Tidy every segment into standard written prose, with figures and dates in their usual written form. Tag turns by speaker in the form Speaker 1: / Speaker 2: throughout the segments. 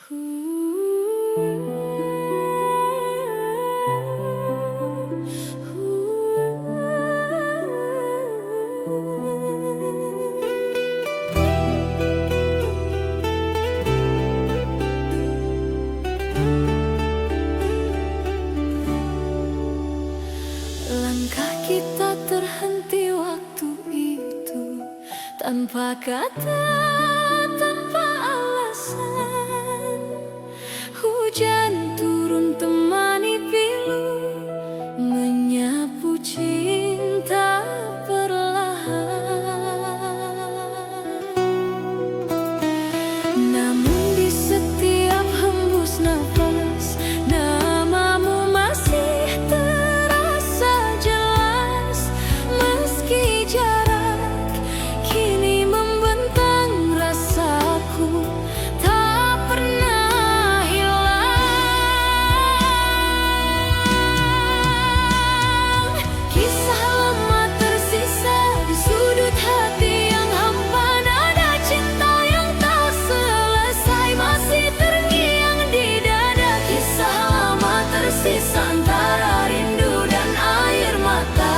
Speaker 1: Langkah kita terhenti waktu itu, tanpa kata, tanpa alasan. Hujan turun temani pilu, menyapu cinta perlahan. Namun di setiap hembus nafas, namamu masih terasa jelas. Meski jarak kini membentang, rasaku tak pernah hilang. Kisah lama tersisa di sudut hati yang hampa, nada cinta yang tak selesai masih terngiang di dada. Kisah lama tersisa antara rindu dan air mata.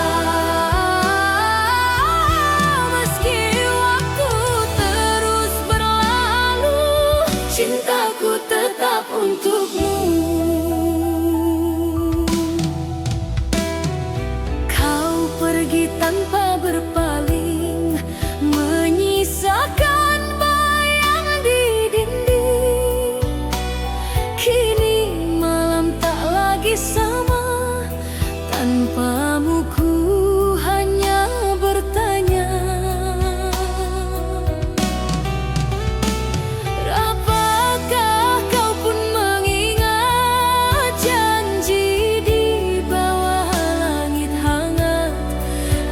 Speaker 1: Meski waktu terus berlalu, cintaku tetap untukmu. Kau pergi tanpa berpaling, menyisakan bayang di dinding. Kini malam tak lagi sama, tanpamu ku hanya bertanya. Apakah kau pun mengingat janji di bawah langit hangat?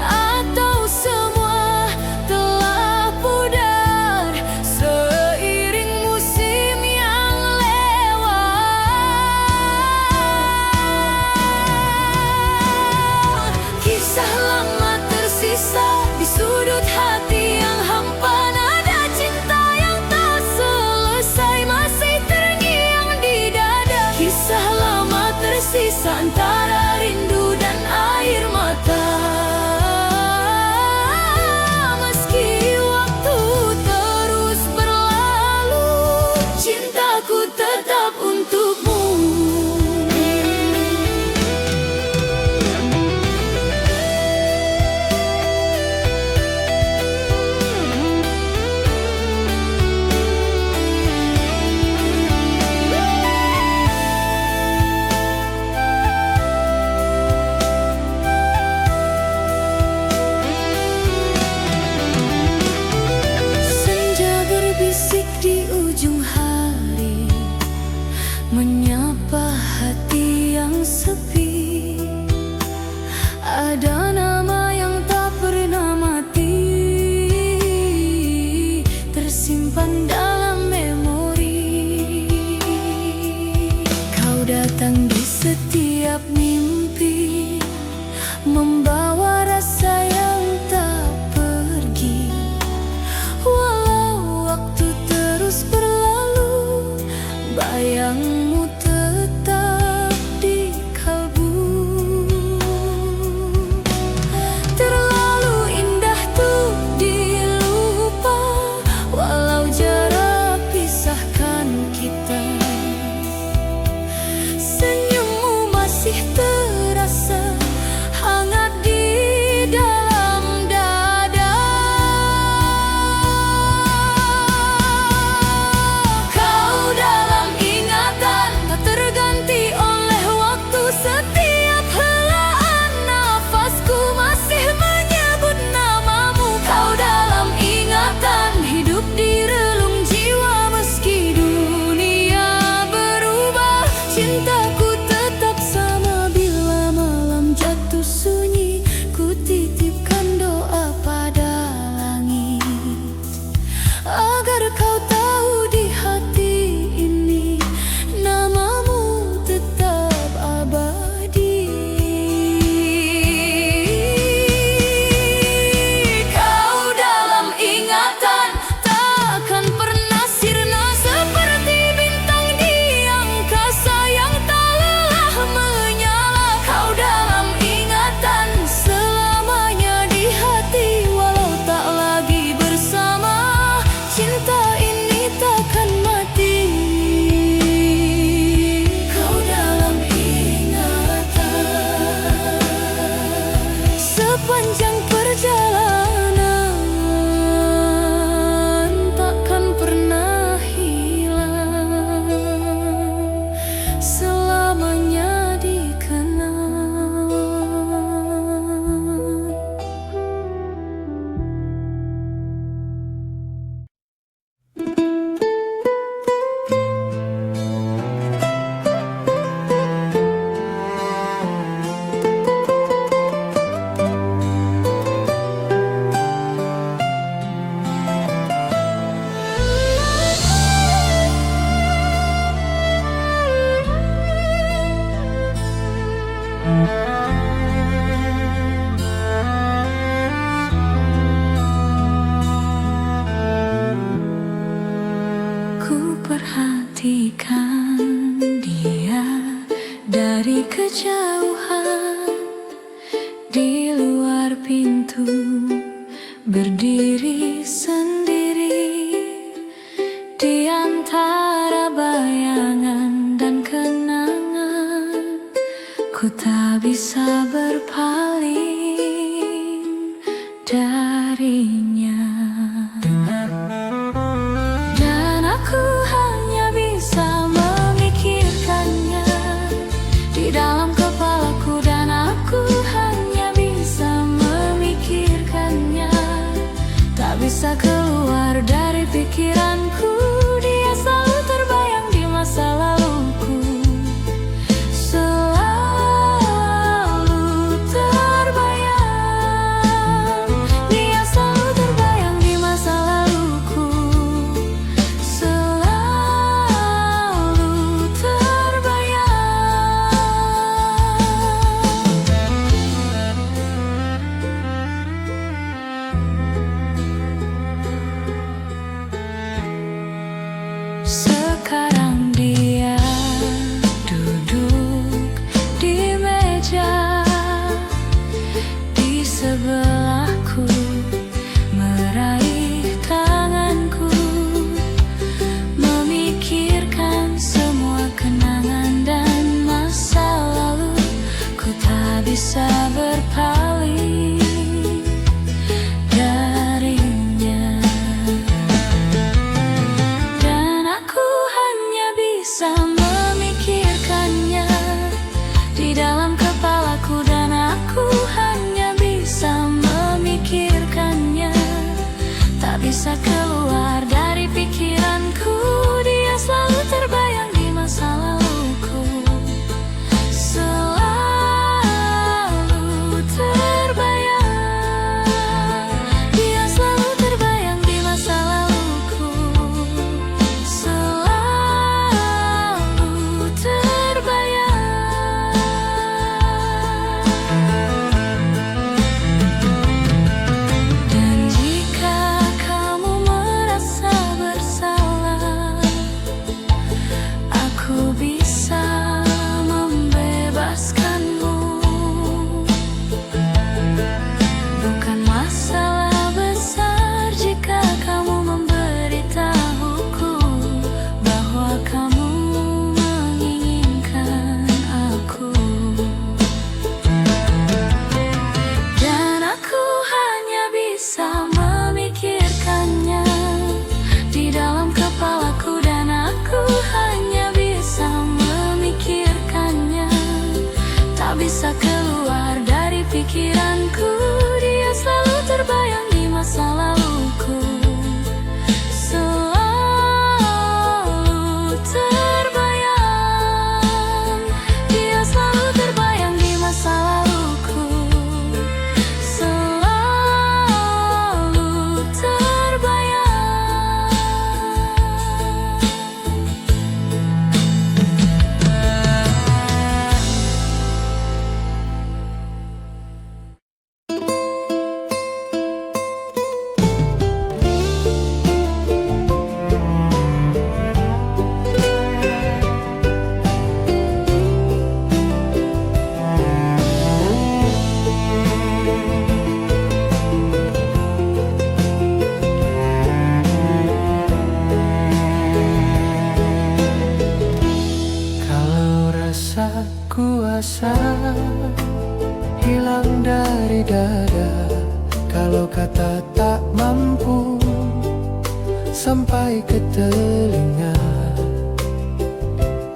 Speaker 1: Atau semua telah pudar seiring musim yang lewat? Kisah lama tersisa di sudut hati yang hampa, nada cinta yang tak selesai masih terngiang di dada. Kisah lama tersisa antara rindu dan air mata. Meski waktu terus berlalu, cintaku tetap untukmu. perhatikan dia dari kejauhan. Di luar pintu berdiri sendiri, di antara bayangan dan kenangan. Ku tak bisa berpaling darinya, dan aku hanya bisa memikirkannya di dalam kepalaku, dan aku hanya bisa memikirkannya, tak bisa keluar dari pikiranku. Dia selalu terbayang di masa laluku, selalu terbayang. Dia selalu terbayang di masa laluku, selalu terbayang. Sekarang dia duduk di meja di sebelahku, meraih tanganku, memikirkan semua kenangan dan masa lalu. Ku tak bisa berpaling darinya, dan aku hanya bisa memikirkannya di dalam kepalaku, dan aku hanya bisa memikirkannya, tak bisa keluar dari pikiranku. Dia selalu terbayang di masa laluku, selalu terbayang. Dia selalu terbayang di masa laluku, selalu terbayang. Dan jika kamu merasa bersalah, aku bisa membebaskanmu. Bukan masalah besar jika kamu memberitahuku bahwa kamu menginginkan aku, dan aku hanya bisa memikirkannya di dalam kepalaku, dan aku hanya bisa memikirkannya, tak bisa keluar dari pikiranku. Dia selalu terbayang di masa laluku, selalu terbayang. Dia selalu terbayang di masa laluku, selalu terbayang.
Speaker 2: Kalau rasa kuasa hilang dari dada, kalau kata tak mampu sampai ke telinga,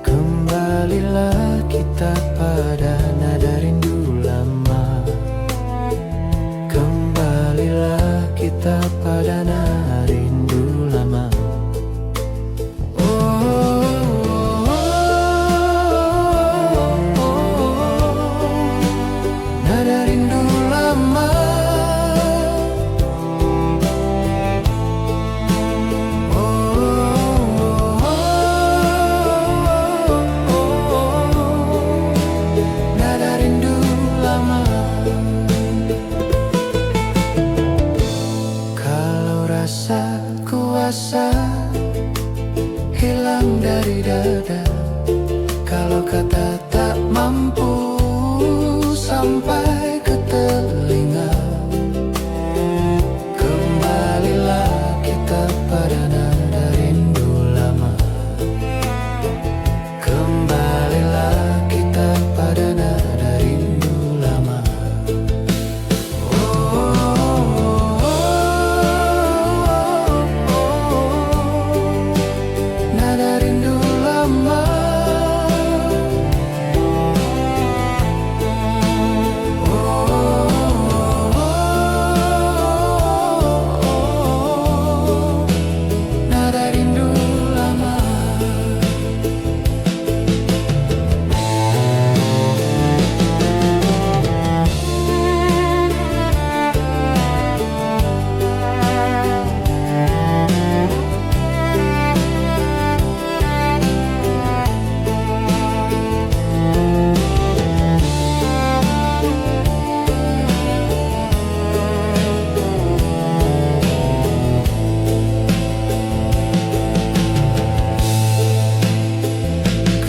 Speaker 2: kembalilah kita pada nada rindu lama. Kembalilah kita pada nada rindu lama. Nada rindu lama. Oh, dari dada. Kalau kata tak mampu sampai ke telinga, kembalilah kita pada nada rindu lama. Kembalilah kita pada nada rindu lama. Nada rindu lama. Nada rindu lama.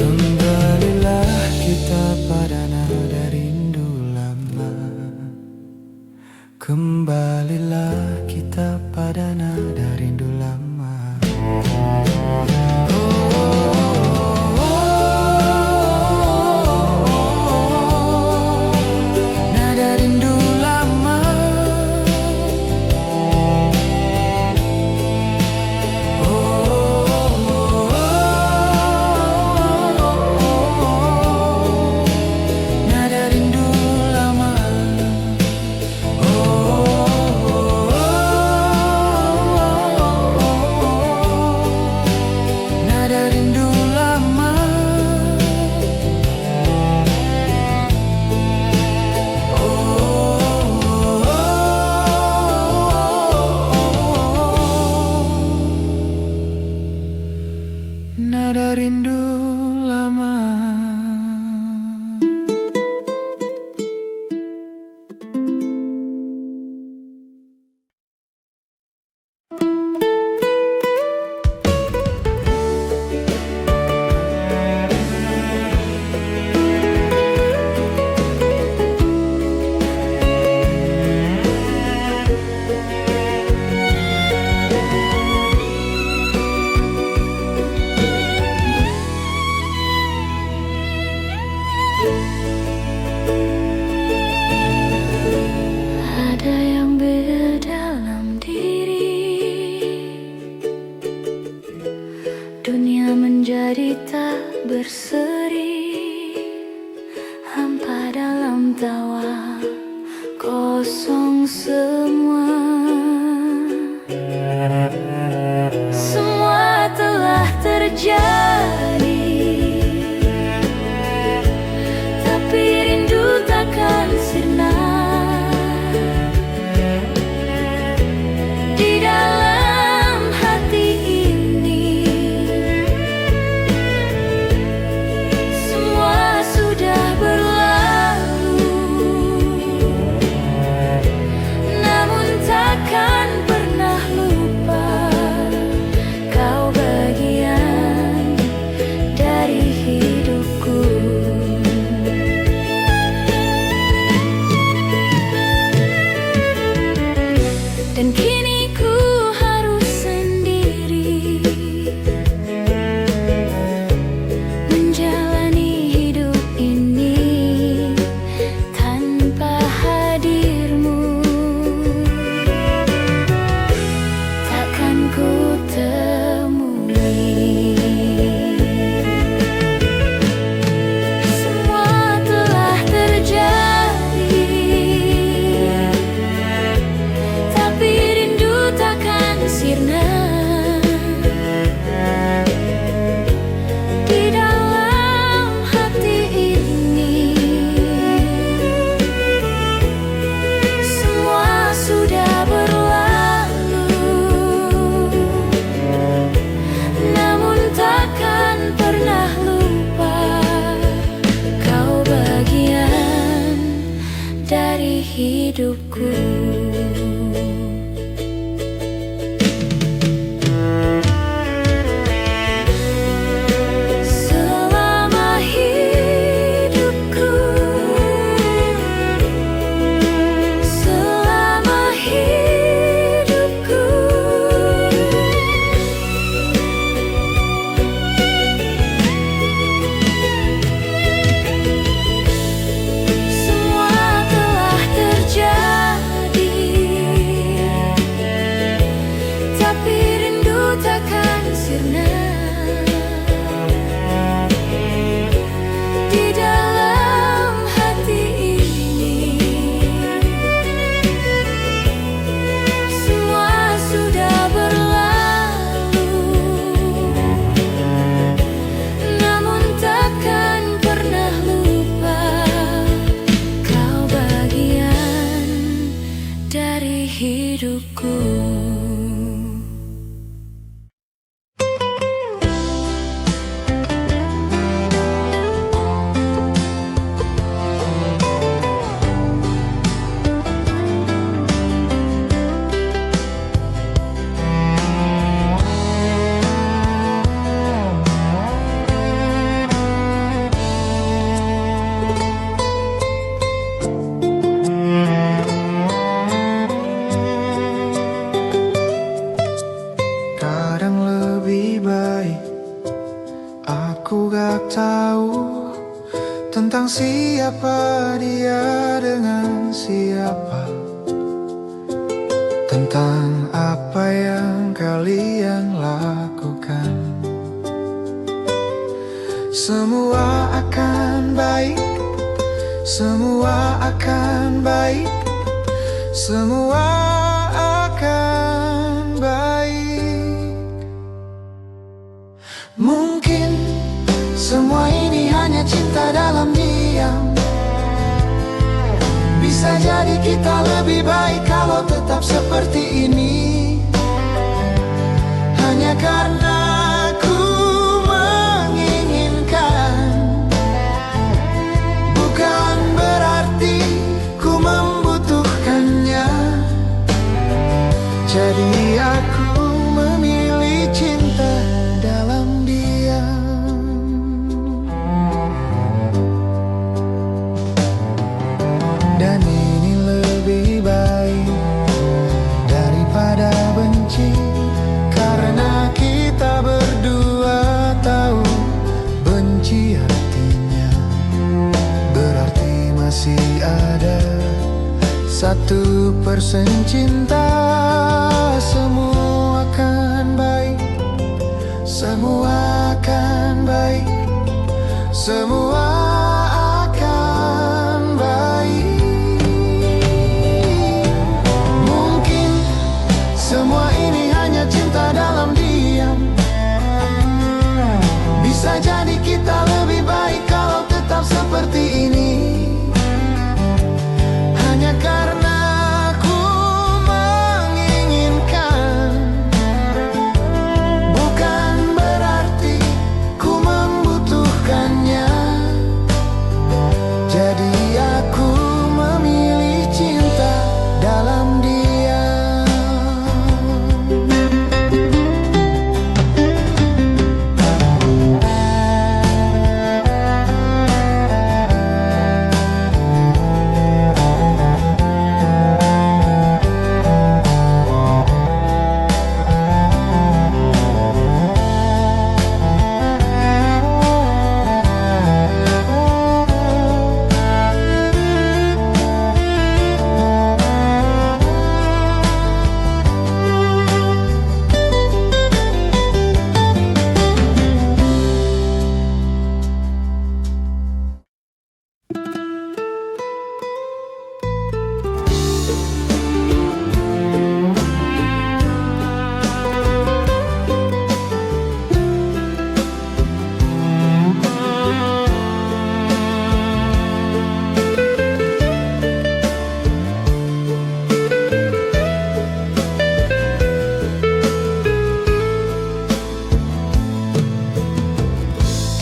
Speaker 2: Kembalilah kita pada nada rindu lama. Kembalilah kita pada nada rindu lama. Nada rindu lama. Nada rindu lama. Nada rindu lama. Nada rindu lama. Ada yang beda dalam diri, dunia menjadi tak berseri, hampa dalam tawa, kosong semua. Semua telah terjadi, tapi rindu takkan sirna. Di dalam hati ini semua sudah berlalu, namun takkan pernah lupa kau bagian
Speaker 3: Aku gak tahu tentang siapa dia dengan siapa, tentang apa yang kalian lakukan. Semua akan baik, semua akan baik, semua akan baik. Mungkin semua ini hanya cinta dalam diam. Bisa jadi kita lebih baik kalau tetap seperti ini. Hanya karena ku menginginkan, bukan berarti ku membutuhkannya. Jadi aku memilih cinta dalam diam. Dan ini lebih baik daripada benci, karena kita berdua tahu benci artinya berarti masih ada 1% cinta. Semua akan baik, semua akan baik, semua akan baik. Mungkin semua ini hanya cinta dalam diam. Bisa jadi kita lebih baik kalau tetap seperti ini. Hanya karena ku menginginkan, bukan berarti ku membutuhkannya. Jadi aku memilih cinta dalam diam.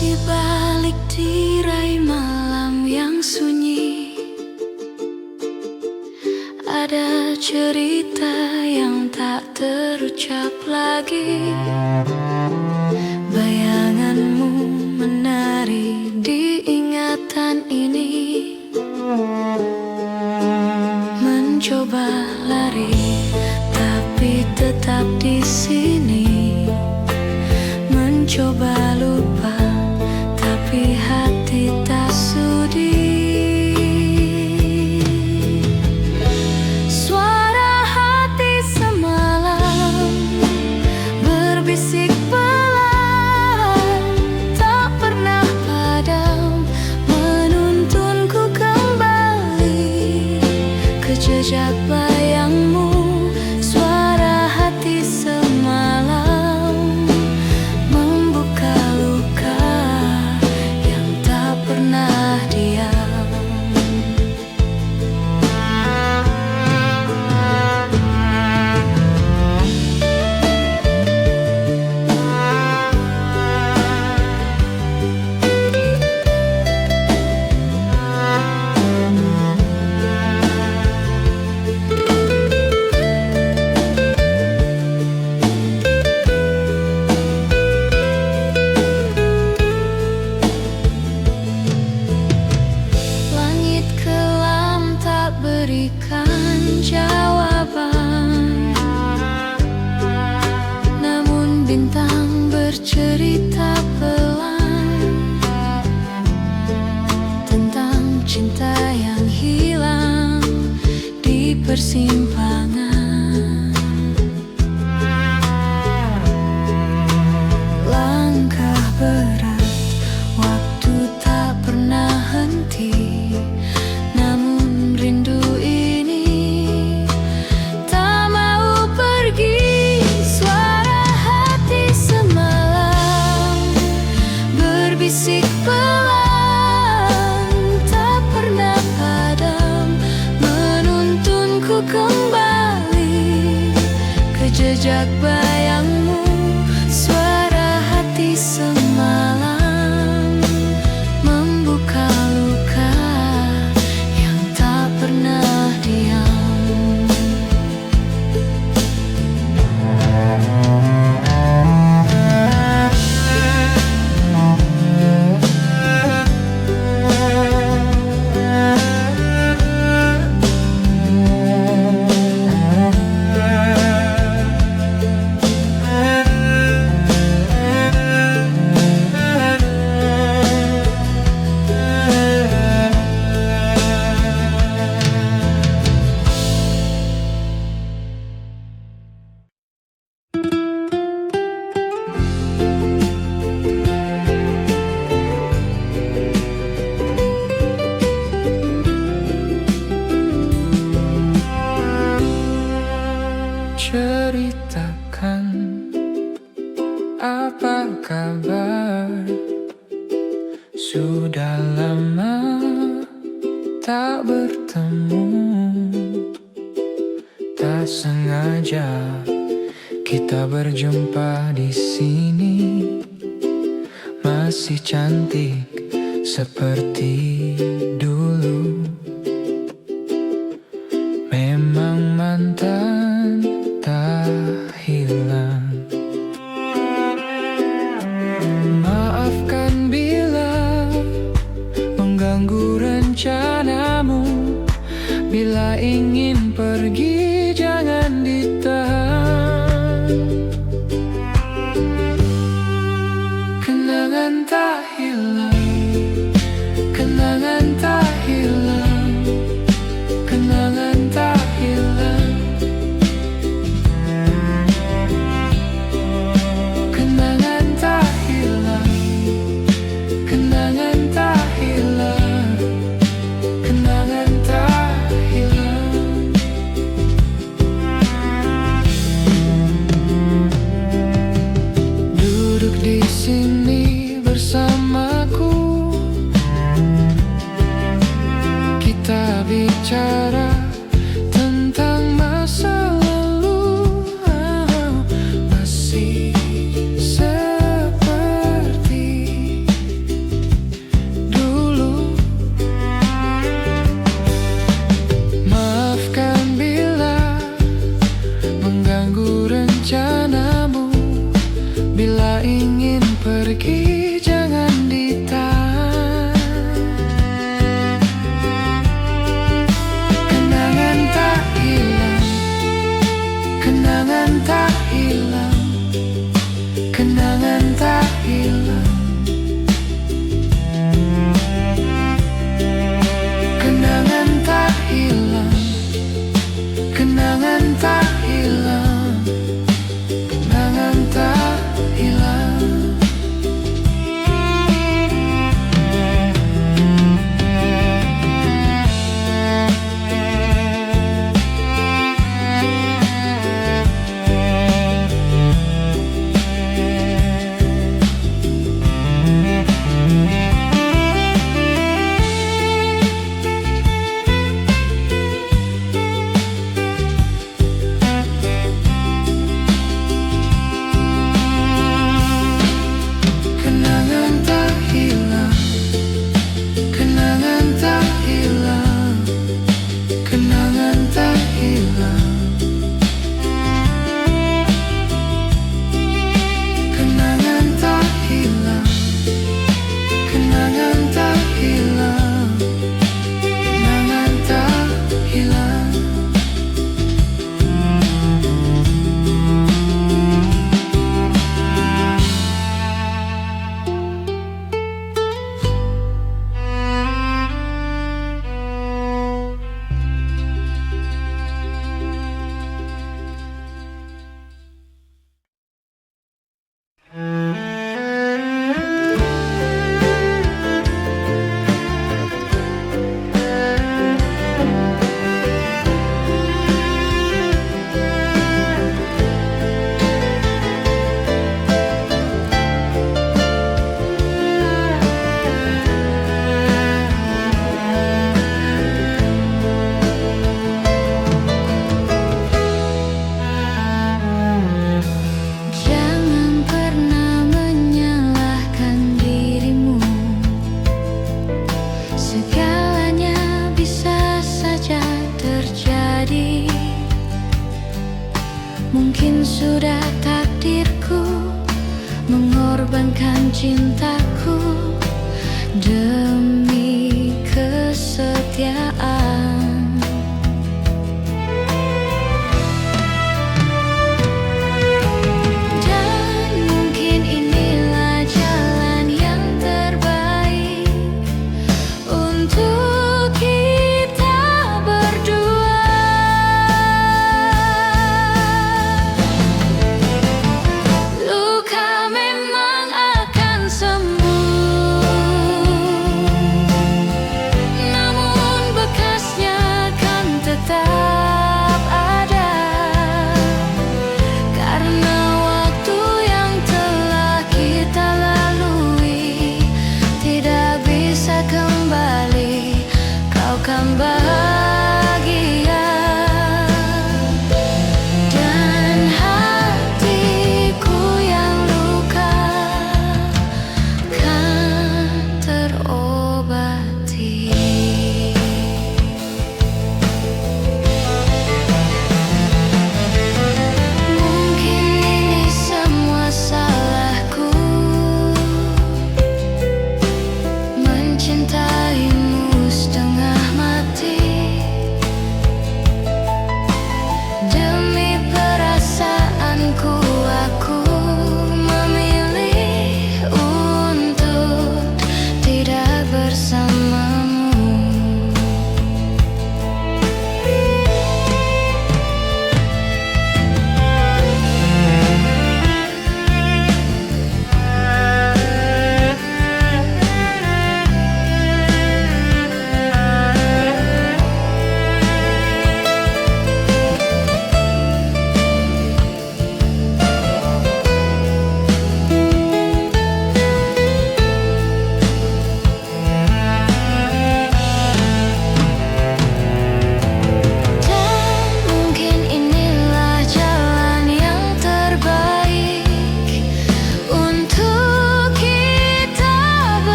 Speaker 2: Di balik tirai malam yang sunyi, ada cerita yang tak terucap lagi. Bayanganmu menari di ingatan ini, mencoba lari tapi tetap di sini, mencoba lupa tapi hati tak sudi. Suara hati semalam berbisik Waktu tak pernah henti, namun rindu ini tak mau pergi. Suara hati semalam berbisik pelan, tak pernah padam, menuntunku kembali ke jejak bayangmu. Suara hati semalam membuka luka yang tak pernah diam.
Speaker 4: Ceritakan apa kabar. Sudah lama tak bertemu, tak sengaja kita berjumpa di sini. Masih cantik seperti dulu. Memang mantan tak hilang. Maafkan bila mengganggu rencanamu. Bila ingin pergi jangan ditahan. Kenangan tak hilang, kenangan tak hilang, kenangan tak hilang. Kenangan tak hilang, kenangan tak hilang, kenangan tak hilang. Duduk di sini bersamaku,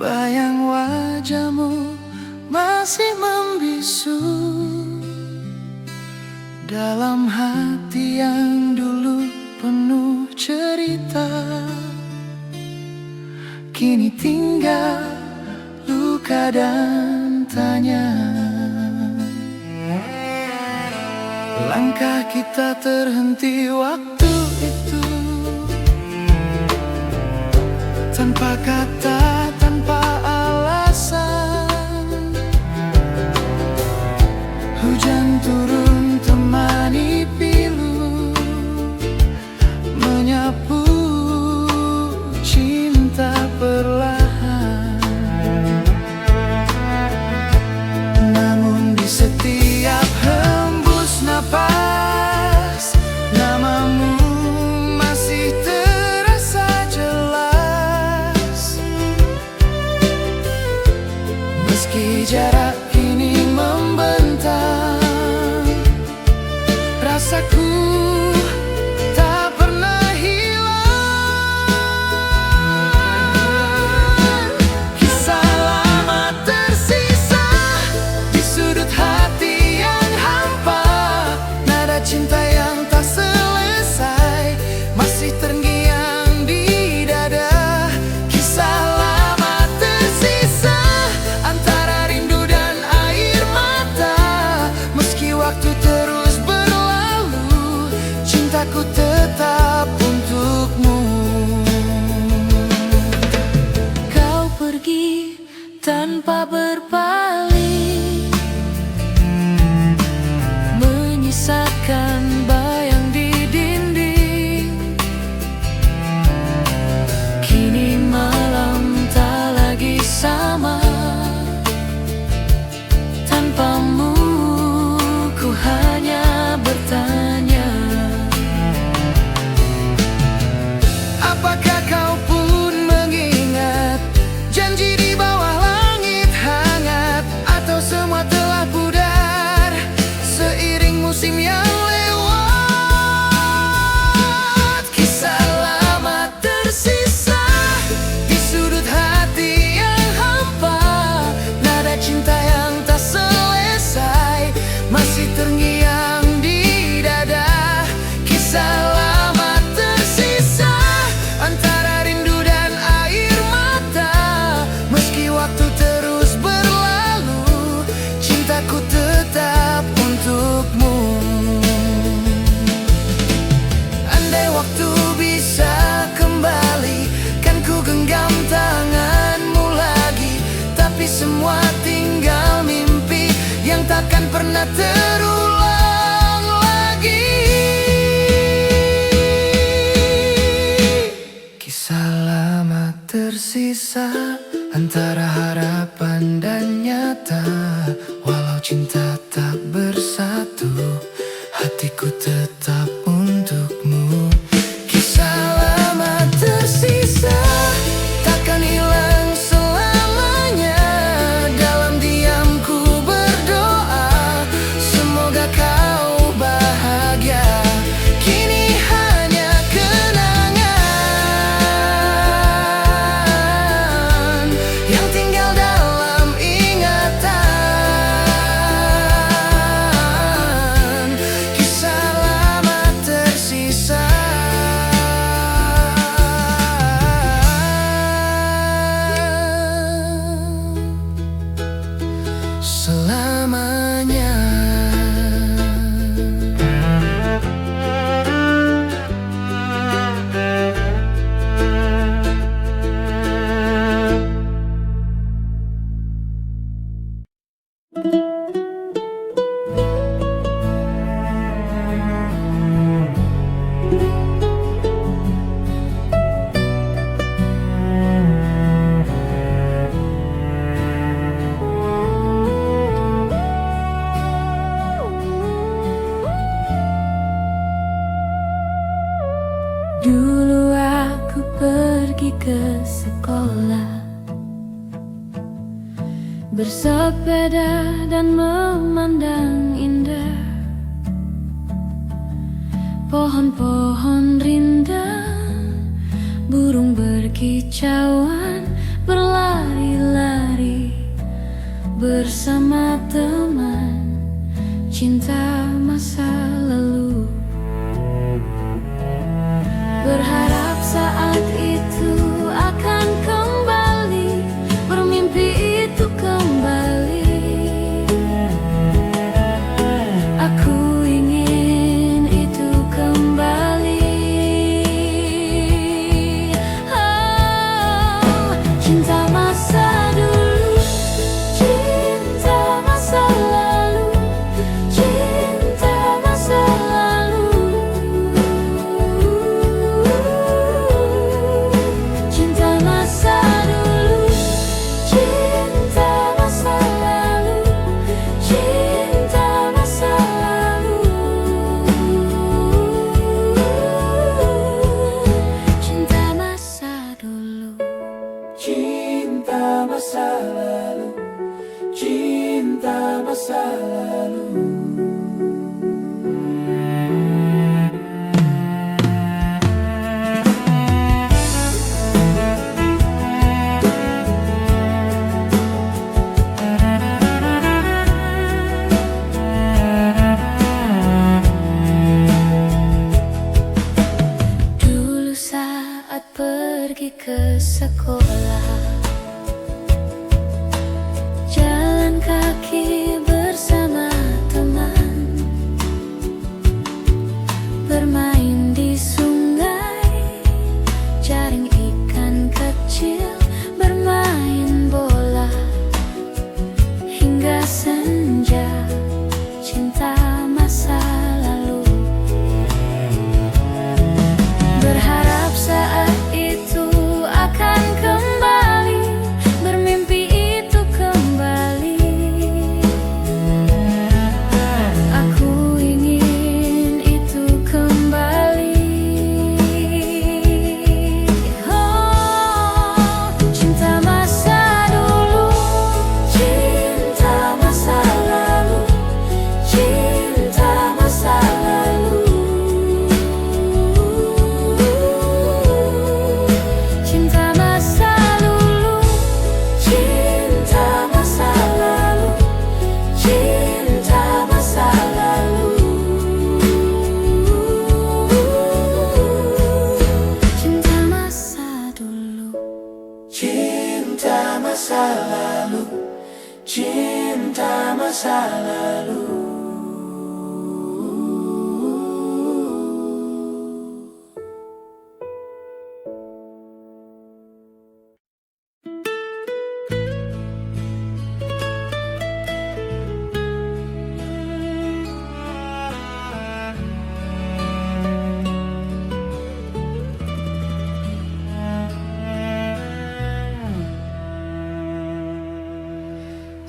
Speaker 4: bayang wajahmu masih membisu dalam hati yang dulu penuh cerita. Kini tinggal luka dan tanya. Langkah kita terhenti waktu itu, tanpa kata, tanpa alasan. Hujan turun temani pilu, menyapu cinta perlahan. Namun di setiap hembus napas, namamu masih terasa jelas. Meski jarak kini membentang, rasaku tak pernah hilang. Kisah lama tersisa di sudut hati yang hampa, nada cinta yang tak selesai masih terngiang di dada. Kisah lama tersisa antara rindu dan air mata. Meski waktu terus berlalu, cintaku tetap untukmu. Kau pergi tanpa berpaling, menyisakan bayang di dinding. Kini malam tak lagi sama, tanpamu ku hanya bertanya. Apakah kau pun mengingat janji di bawah langit hangat, atau semua telah pudar seiring musim yang lewat? Kisah lama tersisa di sudut hati yang hampa, nada cinta yang tak selesai masih terngiang di dada. Kisah lama tersisa antara rindu dan air mata. Meski waktu terus berlalu, cintaku tetap untukmu. Andai waktu bisa kembali, kan ku genggam tanganmu lagi. Tapi semua tinggal mimpi yang takkan pernah terulang lagi. Kisah lama tersisa antara harapan dan nyata. Walau cinta tak bersatu, hatiku tetap untukmu. Kisah lama tersisa takkan hilang selamanya. Dalam diamku berdoa, semoga kau bahagia. Kini hanya kenangan yang tinggal dalam ingatan. Kisah lama tersisa selamanya.
Speaker 2: Dulu aku pergi ke sekolah, bersepeda dan memandang indah pohon-pohon rindang, burung berkicauan berlari bersama teman, cinta masa lalu. Berharap saat itu akan kembali, bermimpi itu kembali. Aku ingin itu kembali. Oh, cinta masa dulu, cinta masa lalu, cinta masa lalu. Cinta masa dulu, cinta masa lalu, cinta masa lalu. Cinta masa dulu.
Speaker 4: Cinta masa lalu, cinta masa lalu.
Speaker 2: Dulu saat pergi ke sekolah, jalan kaki bersama teman, bermain di sungai, jaring ikan kecil, bermain bola hingga senja. Cinta masa lalu. Berharap saat itu akan kembali, bermimpi itu kembali. Aku ingin itu kembali. Oh, cinta masa dulu, cinta masa lalu, cinta masa lalu. Cinta masa dulu, cinta masa lalu, cinta masa lalu. Cinta masa dulu.
Speaker 4: Cinta masa lalu, cinta masa lalu.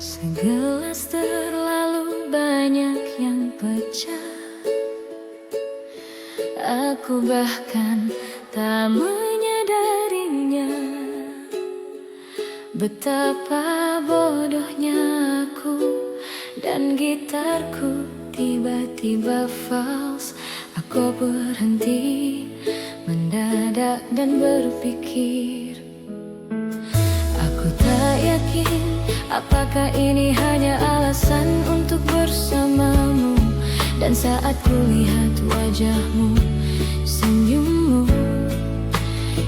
Speaker 2: Segelas terlalu banyak yang pecah, aku bahkan tak menyadarinya. Betapa bodohnya aku, dan gitarku tiba-tiba fals. Aku berhenti mendadak dan berpikir, aku tak yakin apakah ini hanya alasan untuk bersamamu. Dan saat ku lihat wajahmu, senyummu,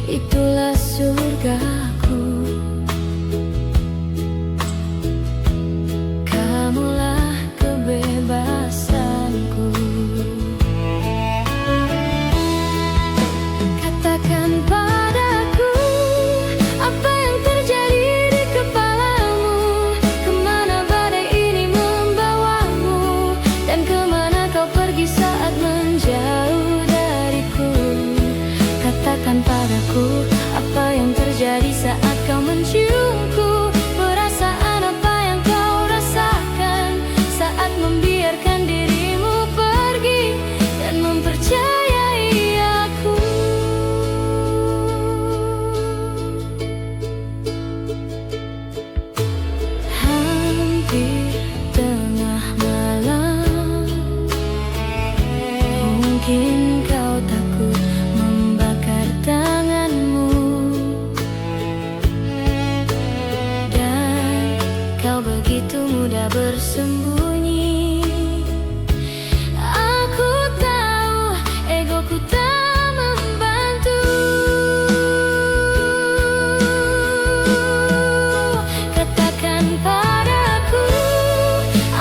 Speaker 2: itulah surgaku. Kamulah kebebasanku. Katakan padaku, apa yang terjadi di kepalamu? Kemana badai ini membawamu? Dan kemana kau pergi saat menjauh dariku? Katakan padaku, apa yang terjadi saat
Speaker 1: bersembunyi. Aku tahu egoku tak membantu. Katakan padaku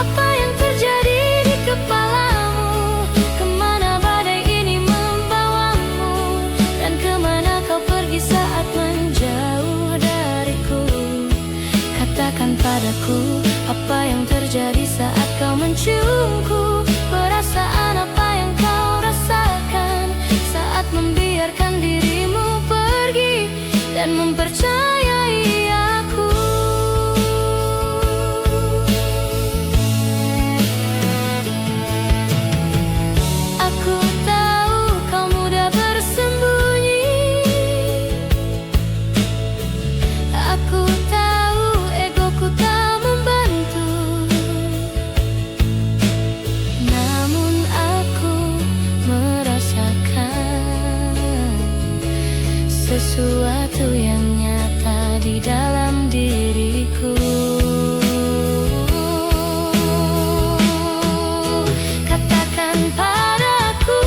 Speaker 1: apa yang terjadi di kepalamu. Kemana badai ini membawamu, dan kemana kau pergi saat menjauh dariku. Katakan padaku apa yang terjadi saat kau menciumku. Perasaan apa yang kau rasakan saat membiarkan dirimu pergi dan mempercayai aku. Aku tahu kau mudah bersembunyi. Aku tahu egoku tak membantu. Namun aku merasakan sesuatu yang nyata di dalam diriku. Katakan padaku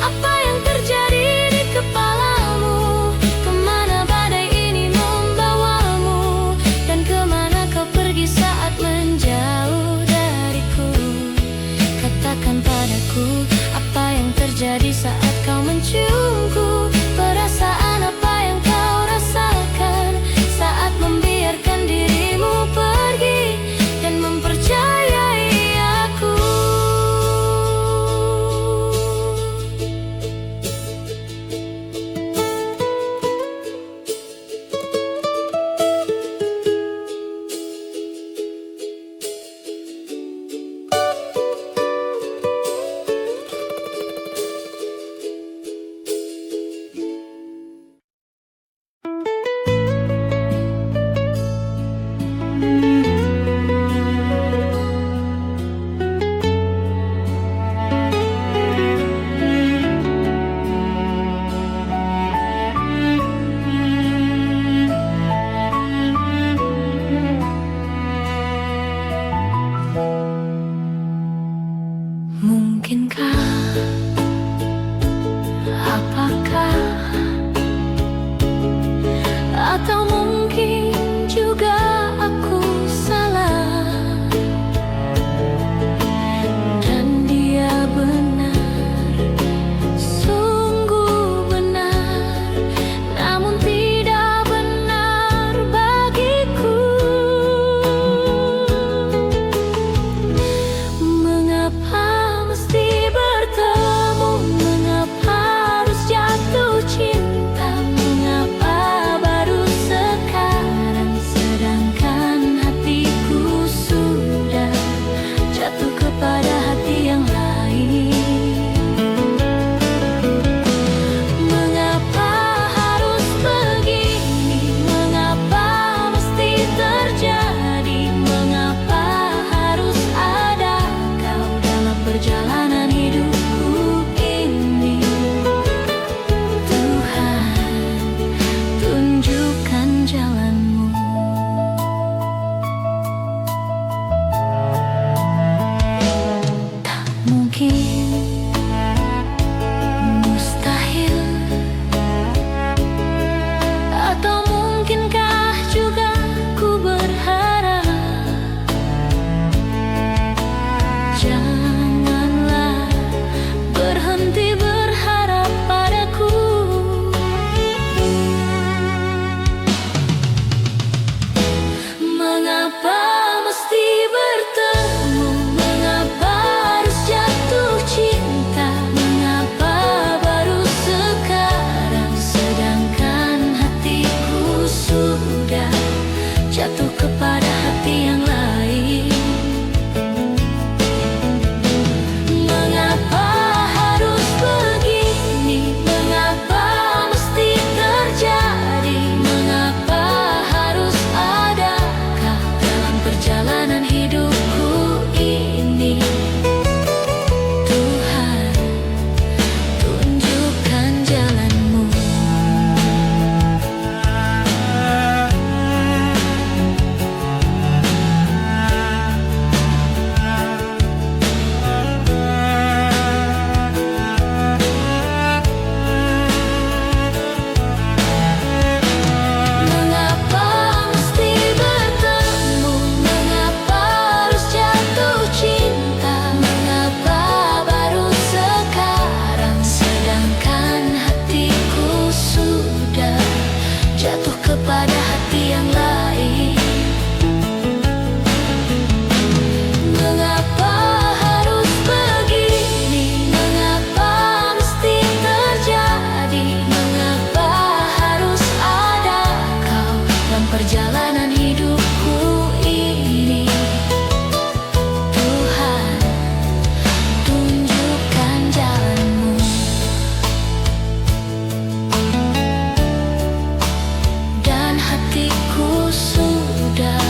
Speaker 1: apa yang terjadi di kepalamu. Kemana badai ini membawamu, dan kemana kau pergi saat menjauh dariku. Katakan padaku apa yang terjadi saat kau menciumku. Perasaan apa yang kau rasakan saat membiarkan dirimu pergi dan mempercayai aku. Mungkinkah, apakah, atau mungkin juga aku salah, dan dia benar, sungguh benar, namun tidak benar bagiku. Mengapa mesti bertemu? Mengapa harus jatuh cinta? Mengapa baru sekarang, sedangkan hatiku sudah jatuh kepada hati yang lain? Mengapa harus begini? Mengapa mesti terjadi? Mengapa harus ada kau dalam perjalanan hidupku ini? Tuhan, tunjukkan jalanmu. Tak mungkin, mustahil, atau mungkinkah juga ku berharap? Janganlah berhenti berharap padaku. Mengapa mesti bertemu? Mengapa harus jatuh cinta? Mengapa baru sekarang, sedangkan hatiku sudah jatuh kepada hati yang lain? Mengapa harus begini? Mengapa mesti terjadi? Mengapa harus ada kau dalam perjalanan hidupku ini? Tuhan, tunjukkan jalanmu.
Speaker 2: perjalanan hidupku ini. Tuhan, tunjukkan jalan-Mu, dan hatiku sudah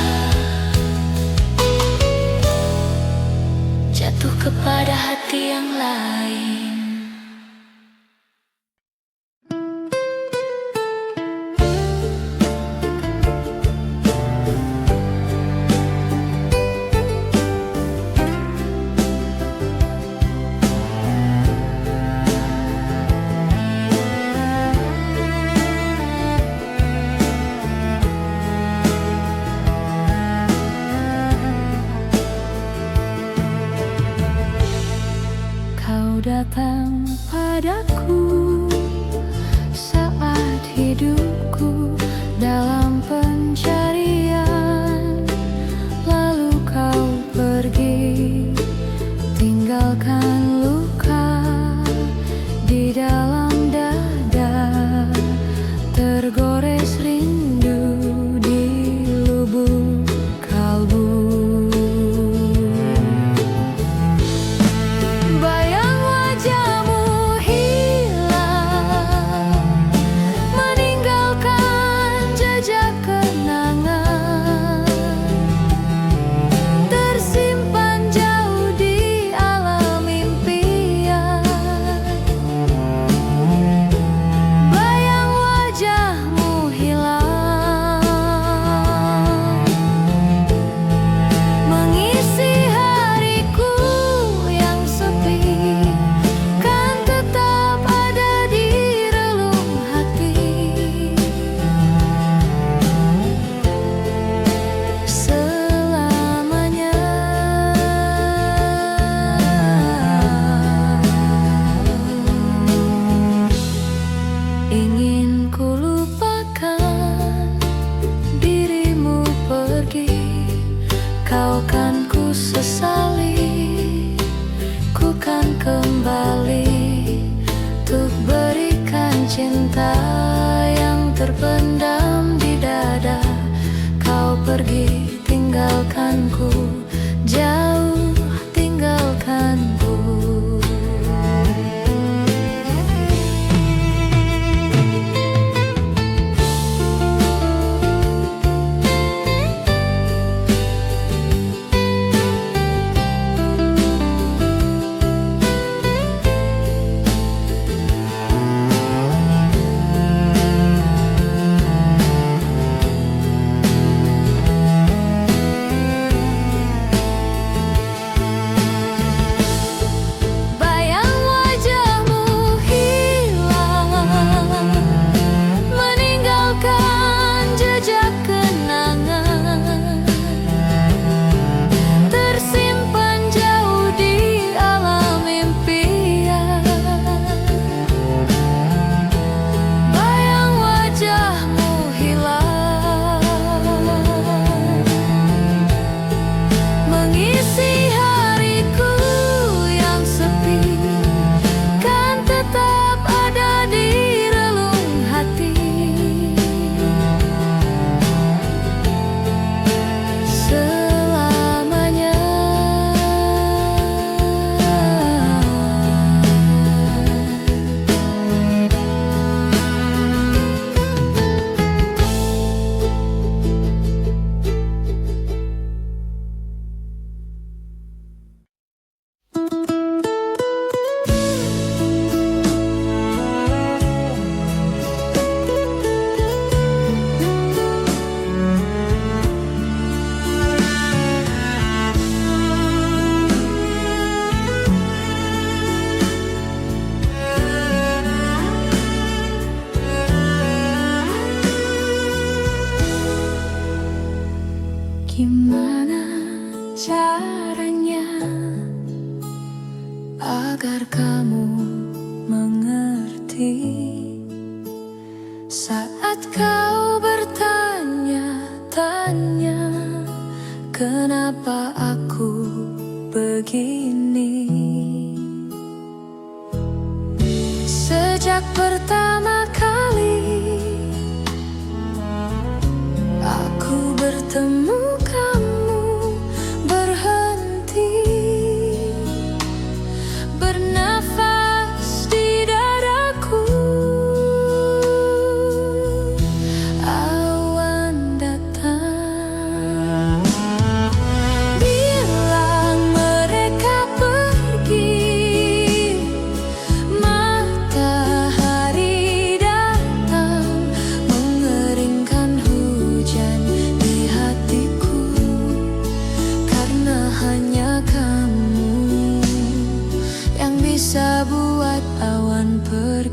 Speaker 2: jatuh kepada hati yang lain. Kau datang padaku saat hidupku dalam pencarian, lalu kau pergi, tinggalkan luka di dalam dada, tergores rindu di lubuk kalbu. Bayang wajahmu hilang, meninggalkan jejak kenangan, tersimpan jauh di alam impian. Bayang wajahmu hilang, mengisi hariku yang sepi, kan tetap ada di relung hati selamanya. Ingin ku lupakan dirimu pergi, kau kan ku sesali, ku kan kembali untuk berikan cinta yang terpendam di dada. Kau pergi tinggalkanku, jauh tinggalkanku. Bayang wajahmu hilang, meninggalkan jejak kenangan, tersimpan jauh di alam impian. Bayang wajahmu hilang, mengisi hariku yang sepi, kan tetap ada di relung hati selamanya. Gimana caranya agar kamu mengerti saat kau bertanya-tanya kenapa aku begini? Sejak pertama kali aku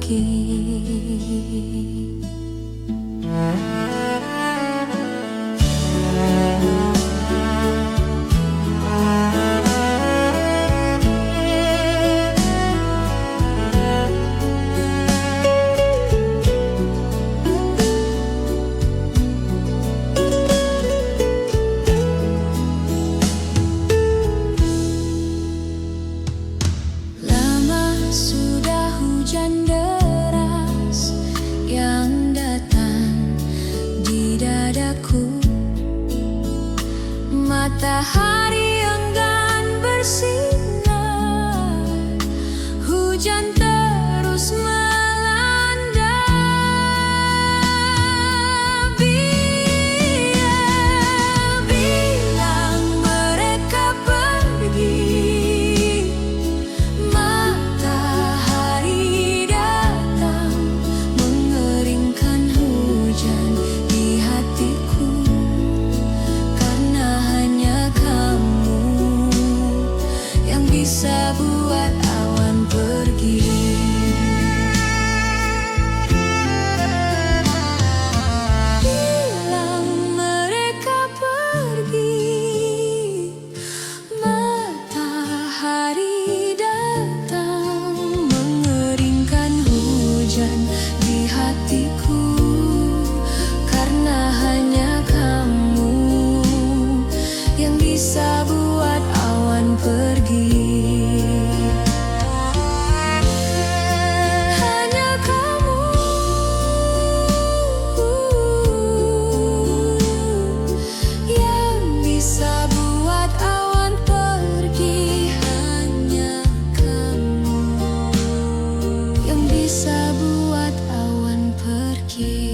Speaker 2: pergi.
Speaker 1: Lama sudah hujan deras yang datang di dadaku. Matahari enggan bersinar, hujan terus melanda. Bilang mereka pergi, matahari datang mengeringkan hujan di hatiku. Karena hanya kamu yang bisa buat awan pergi. Bilang mereka pergi, matahari datang mengeringkan hujan di hatiku. Karena hanya kamu yang bisa buat awan pergi. Hanya kamu yang bisa buat awan pergi. Hanya kamu yang bisa buat awan pergi.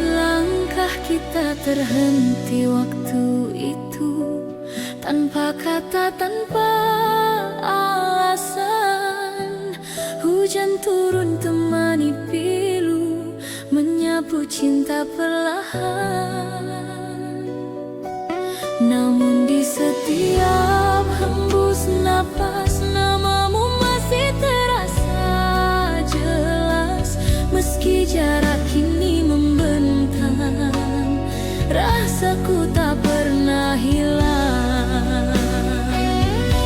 Speaker 1: Langkah kita terhenti waktu itu, tanpa kata, tanpa alasan. Hujan turun temani pilu, menyapu cinta perlahan. Namun di setiap hembus napas, namamu masih terasa jelas. Meski jarak kini membentang, rasaku tak pernah hilang.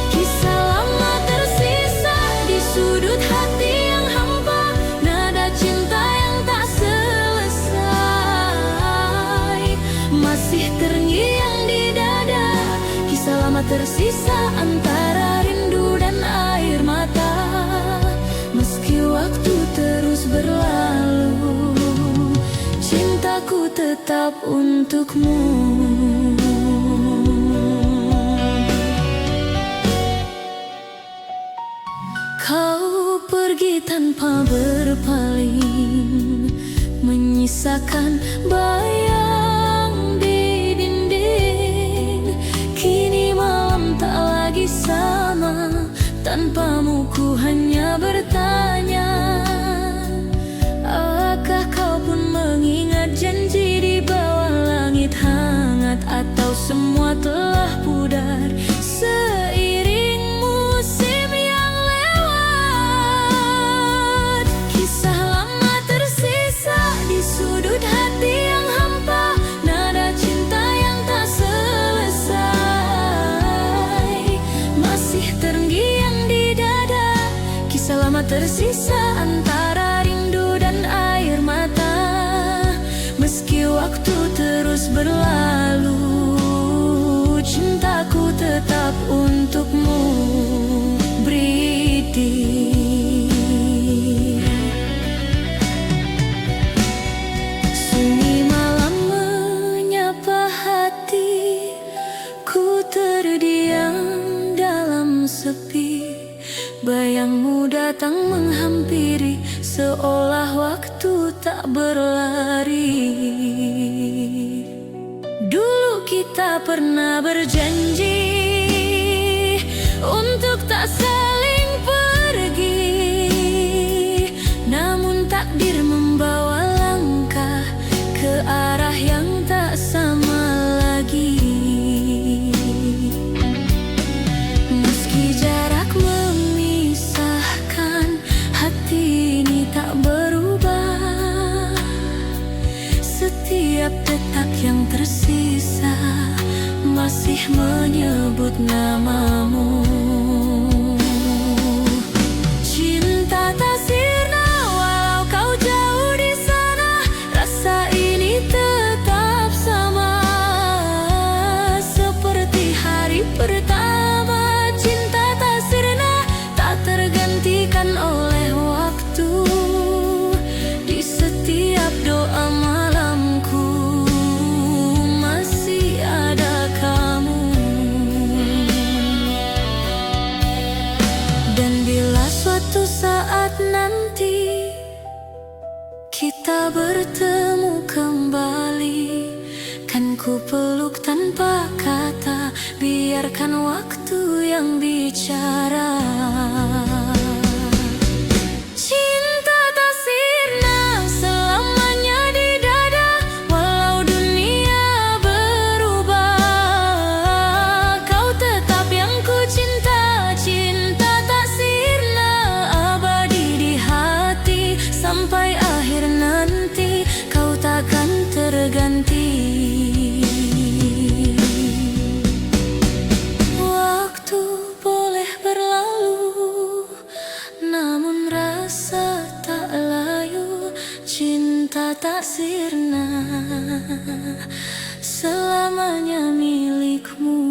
Speaker 1: Kisah lama tersisa di sudut hati yang hampa, nada cinta yang tak selesai masih terngiang di dada. Kisah lama tersisa antara rindu dan air mata. Meski waktu terus berlalu, cintaku tetap untukmu. Kau pergi tanpa berpaling, menyisakan bayang di dinding. Kini malam tak lagi sama, tanpamu ku hanya bertanya. Apakah kau pun mengingat janji di bawah langit hangat, atau semua telah pudar seiring musim yang lewat? Kisah lama tersisa di sudut hati yang hampa, nada cinta yang tak selesai masih terngiang di dada. Kisah lama tersisa antara rindu dan air mata. Meski waktu terus berlalu, cintaku tetap untukmu. Bridi.
Speaker 2: sepi, bayangmu datang menghampiri, seolah waktu tak berlari. Dulu kita pernah berjanji untuk tak saling pergi, namun takdir membawa langkah ke arah yang tak sama lagi. Meski jarak memisahkan, hati ini tak berubah. Setiap detak yang tersisa masih menyebut namamu. Cinta tak sirna walau kau jauh di sana, rasa ini tetap sama seperti hari pertama. Cinta tak sirna, tak tergantikan oleh waktu. Di setiap doa malamku masih ada kamu. Dan bila suatu saat nanti kita bertemu kembali, kan ku peluk tanpa kata, biarkan waktu yang bicara. Cinta tak sirna selamanya di dada, walau dunia berubah. Kau tetap yang ku cinta, cinta tak sirna abadi di hati. Sampai akhir nanti kau takkan terganti. Waktu boleh berlalu, namun rasa tak layu. Cinta tak sirna selamanya milikmu.